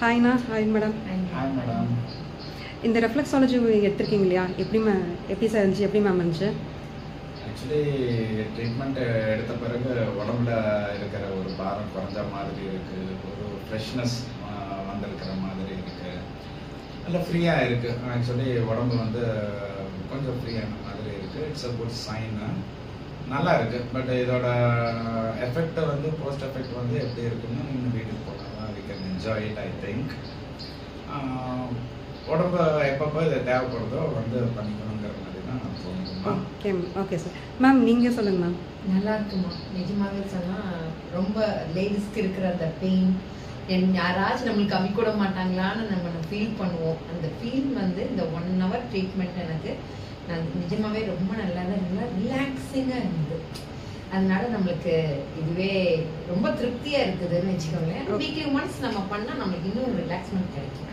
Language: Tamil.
ஹாய்ண்ணா. Hi madam. Hi madam. இந்த ரெஃப்ளெக்ஸாலஜி எடுத்திருக்கீங்க இல்லையா? எப்படி சார் இருந்துச்சு? எப்படி மேம் இருந்துச்சு? ஆக்சுவலி ட்ரீட்மெண்ட் எடுத்த பிறகு உடம்புல இருக்கிற ஒரு பாரம் குறைஞ்ச மாதிரி இருக்குது, ஒரு ஃப்ரெஷ்னஸ் வந்திருக்கிற மாதிரி இருக்குது, நல்லா ஃப்ரீயாக இருக்குது. ஆக்சுவலி உடம்பு வந்து கொஞ்சம் ஃப்ரீயான மாதிரி இருக்குது. It's a good sign. நல்லா இருக்குது. பட் இதோட எஃபெக்ட் வந்து போஸ்ட் எஃபெக்ட் வந்து எப்படி இருக்குன்னு நீங்கள் வீட்டுக்கு போனால் தான் we can enjoy it. I think உடம்பு எப்பப்போ இது தேவைப்படுதோ வந்து பண்ணிக்கணுங்கிற மாதிரி தான் நான் தோணுதுமா. Okay okay sir. மேம் நீங்கள் சொல்லுங்கள் மேம். நல்லா இருக்குமா. நிஜமாவே சொன்னால் ரொம்ப லேடிஸ்க்கு இருக்கிற அந்த பெயின் யாராச்சும் நம்மளுக்கு கம்மி கூட மாட்டாங்களான்னு நம்ம ஃபீல் பண்ணுவோம். அந்த ஃபீல் வந்து இந்த 1 hour ட்ரீட்மெண்ட் எனக்கு நான் நிஜமாவே ரொம்ப நல்லா ரிலாக்ஸிங்காக இருந்தது. அதனால நம்மளுக்கு இதுவே ரொம்ப திருப்தியாக இருக்குதுன்னு வச்சுக்கோங்களேன். வீக்லி ஒன்ஸ் நம்ம பண்ணால் நம்மளுக்கு இன்னும் ரிலாக்ஸ்மெண்ட் கிடைக்கும்.